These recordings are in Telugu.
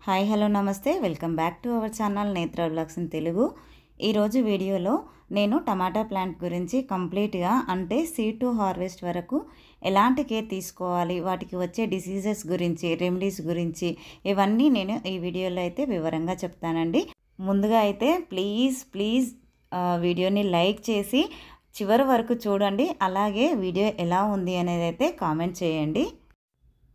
హాయ్ హలో నమస్తే welcome back to our channel నేత్ర వ్లాగ్స్ ఇన్ తెలుగు. ఈరోజు వీడియోలో నేను టమాటా ప్లాంట్ గురించి కంప్లీట్గా అంటే సీడ్ టు హార్వెస్ట్ వరకు ఎలాంటి కేర్ తీసుకోవాలి, వాటికి వచ్చే డిసీజెస్ గురించి, రెమెడీస్ గురించి ఇవన్నీ నేను ఈ వీడియోలో అయితే వివరంగా చెప్తానండి. ముందుగా అయితే ప్లీజ్ వీడియోని లైక్ చేసి చివరి వరకు చూడండి. అలాగే వీడియో ఎలా ఉంది అనేది అయితే కామెంట్ చేయండి.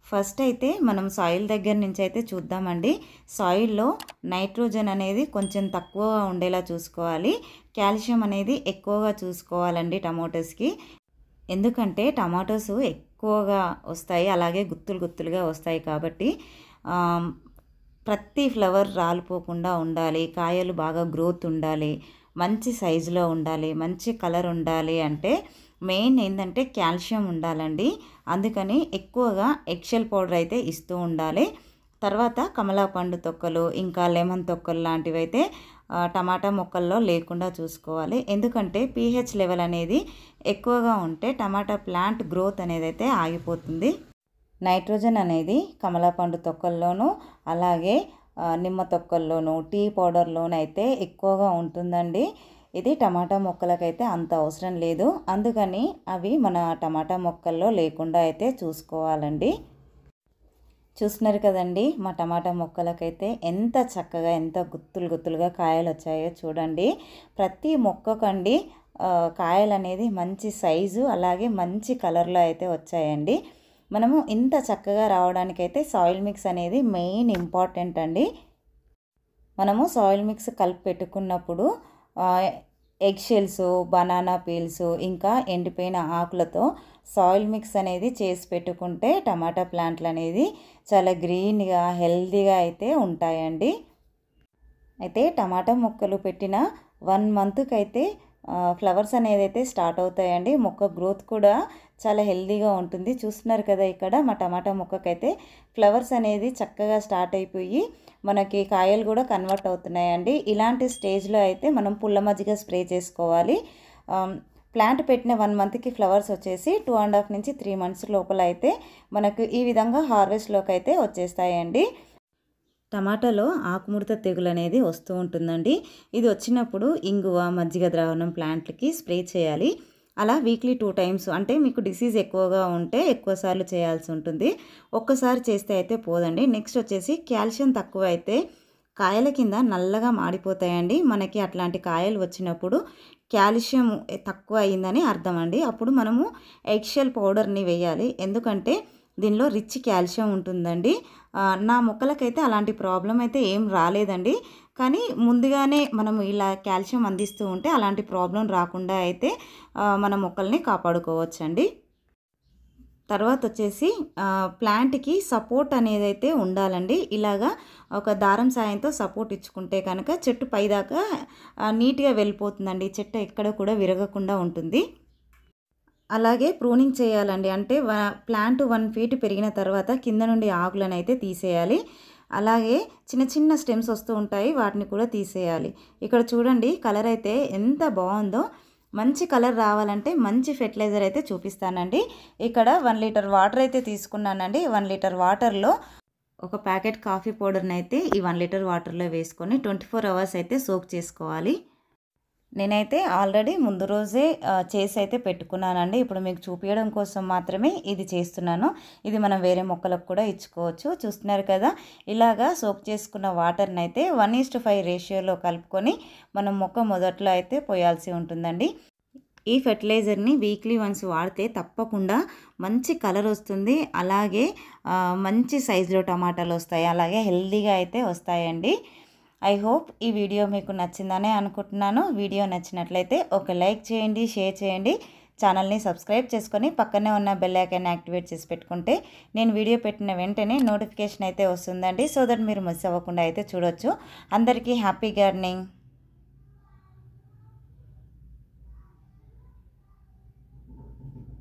ఫస్ట్ అయితే మనం సాయిల్ దగ్గర నుంచి అయితే చూద్దామండి. సాయిల్లో నైట్రోజన్ అనేది కొంచెం తక్కువగా ఉండేలా చూసుకోవాలి, కాల్షియం అనేది ఎక్కువగా చూసుకోవాలండి టమాటోస్కి. ఎందుకంటే టమాటోస్ ఎక్కువగా వస్తాయి, అలాగే గుత్తులుగా వస్తాయి కాబట్టి ప్రతి ఫ్లవర్ రాలిపోకుండా ఉండాలి, కాయలు బాగా గ్రోత్ ఉండాలి, మంచి సైజులో ఉండాలి, మంచి కలర్ ఉండాలి అంటే మెయిన్ ఏంటంటే కాల్షియం ఉండాలండి. అందుకని ఎక్కువగా ఎగ్షెల్ పౌడర్ అయితే ఇస్తూ ఉండాలి. తర్వాత కమలా పండు తొక్కలు, ఇంకా లెమన్ తొక్కలు లాంటివి అయితే టమాటా మొక్కల్లో లేకుండా చూసుకోవాలి. ఎందుకంటే pH లెవెల్ అనేది ఎక్కువగా ఉంటే టమాటా ప్లాంట్ గ్రోత్ అనేది అయితే ఆగిపోతుంది. నైట్రోజన్ అనేది కమలా పండు తొక్కల్లోనూ, అలాగే నిమ్మ తొక్కల్లోనూ, టీ పౌడర్లోనూ అయితే ఎక్కువగా ఉంటుందండి. ఇది టమాటా మొక్కలకైతే అంత అవసరం లేదు, అందుకని అవి మన టమాటా మొక్కల్లో లేకుండా అయితే చూసుకోవాలండి. చూస్తున్నారు కదండి, మా టమాటా మొక్కలకైతే ఎంత చక్కగా ఎంత గుత్తులుగా కాయలు వచ్చాయో చూడండి. ప్రతి మొక్కకండి కాయలు అనేది మంచి సైజు అలాగే మంచి కలర్లో అయితే వచ్చాయండి. మనము ఇంత చక్కగా రావడానికైతే సాయిల్ మిక్స్ అనేది మెయిన్ ఇంపార్టెంట్ అండి. మనము సాయిల్ మిక్స్ కలిపి పెట్టుకున్నప్పుడు ఎగ్ షెల్స్, బనానా పీల్స్, ఇంకా ఎండిపోయిన ఆకులతో సాయిల్ మిక్స్ అనేది చేసి పెట్టుకుంటే టమాటా ప్లాంట్లు అనేది చాలా గ్రీన్గా హెల్తీగా అయితే ఉంటాయండి. అయితే టమాటా మొక్కలు పెట్టిన 1 మంత్కి అయితే ఫ్లవర్స్ అనేది అయితే స్టార్ట్ అవుతాయండి. మొక్క గ్రోత్ కూడా చాలా హెల్తీగా ఉంటుంది. చూస్తున్నారు కదా, ఇక్కడ మా టమాటా మొక్కకైతే ఫ్లవర్స్ అనేది చక్కగా స్టార్ట్ అయిపోయి మనకి కాయలు కూడా కన్వర్ట్ అవుతున్నాయండి. ఇలాంటి స్టేజ్లో అయితే మనం పుల్ల మజ్జిగ స్ప్రే చేసుకోవాలి. ప్లాంట్ పెట్టిన 1 మంత్కి ఫ్లవర్స్ వచ్చేసి 2.5 నుంచి 3 మంత్స్ లోపల అయితే మనకు ఈ విధంగా హార్వెస్ట్లోకి అయితే వచ్చేస్తాయండి. టమాటాలో ఆకుముడత తెగులు అనేది వస్తూ ఉంటుందండి. ఇది వచ్చినప్పుడు ఇంగువ, మజ్జిగ ద్రావణం ప్లాంట్లకి స్ప్రే చేయాలి. అలా వీక్లీ 2 టైమ్స్, అంటే మీకు డిసీజ్ ఎక్కువగా ఉంటే ఎక్కువ సార్లు చేయాల్సి ఉంటుంది. ఒక్కసారి చేస్తే అయితే పోదండి. నెక్స్ట్ వచ్చేసి కాల్షియం తక్కువ అయితే కాయల కింద నల్లగా మాడిపోతాయండి. మనకి అట్లాంటి కాయలు వచ్చినప్పుడు కాల్షియం తక్కువ అయిందని అర్థం అండి. అప్పుడు మనము ఎగ్షెల్ పౌడర్ని వేయాలి, ఎందుకంటే దీనిలో రిచ్ కాల్షియం ఉంటుందండి. నా మొక్కలకైతే అలాంటి ప్రాబ్లం అయితే ఏం రాలేదండి. కానీ ముందుగానే మనం ఇలా కాల్షియం అందిస్తూ ఉంటే అలాంటి ప్రాబ్లం రాకుండా అయితే మన మొక్కల్ని కాపాడుకోవచ్చండి. తర్వాత వచ్చేసి ప్లాంట్కి సపోర్ట్ అనేది అయితే ఉండాలండి. ఇలాగా ఒక దారం సాయంతో సపోర్ట్ ఇచ్చుకుంటే కనుక చెట్టు పైదాకా నీట్గా వెళ్ళిపోతుందండి. చెట్టు ఎక్కడ కూడా విరగకుండా ఉంటుంది. అలాగే ప్రూనింగ్ చేయాలండి. అంటే ప్లాంట్ 1 ఫీట్ పెరిగిన తర్వాత కింద నుండి ఆకులను అయితే తీసేయాలి. అలాగే చిన్న స్టెమ్స్ వస్తూ ఉంటాయి, వాటిని కూడా తీసేయాలి. ఇక్కడ చూడండి కలర్ అయితే ఎంత బాగుందో. మంచి కలర్ రావాలంటే మంచి ఫెర్టిలైజర్ అయితే చూపిస్తానండి. ఇక్కడ 1 లీటర్ వాటర్ అయితే తీసుకున్నానండి. 1 లీటర్ వాటర్లో ఒక ప్యాకెట్ కాఫీ పౌడర్ని అయితే ఈ 1 లీటర్ వాటర్లో వేసుకొని 24 అవర్స్ అయితే సోక్ చేసుకోవాలి. నేనైతే ఆల్రెడీ ముందు రోజే చేసి అయితే పెట్టుకున్నానండి. ఇప్పుడు మీకు చూపించడం కోసం మాత్రమే ఇది చేస్తున్నాను. ఇది మనం వేరే మొక్కలకు కూడా ఇచ్చుకోవచ్చు. చూస్తున్నారు కదా, ఇలాగా సోక్ చేసుకున్న వాటర్ని అయితే 1:5 రేషియోలో కలుపుకొని మనం మొక్క మొదట్లో అయితే పోయాల్సి ఉంటుందండి. ఈ ఫెర్టిలైజర్ని వీక్లీ వన్స్ వాడితే తప్పకుండా మంచి కలర్ వస్తుంది, అలాగే మంచి సైజులో టమాటాలు వస్తాయి, అలాగే హెల్తీగా అయితే వస్తాయండి. ఐ హోప్ ఈ వీడియో మీకు నచ్చిందనే అనుకుంటున్నాను. వీడియో నచ్చినట్లయితే ఒక లైక్ చేయండి, షేర్ చేయండి, ఛానల్ని సబ్స్క్రైబ్ చేసుకొని పక్కనే ఉన్న బెల్ ఐకాన్ యాక్టివేట్ చేసి పెట్టుకుంటే నేను వీడియో పెట్టిన వెంటనే నోటిఫికేషన్ అయితే వస్తుందండి. సో దట్ మీరు మిస్ అవ్వకుండా అయితే చూడొచ్చు. అందరికీ హ్యాపీ గార్డెనింగ్.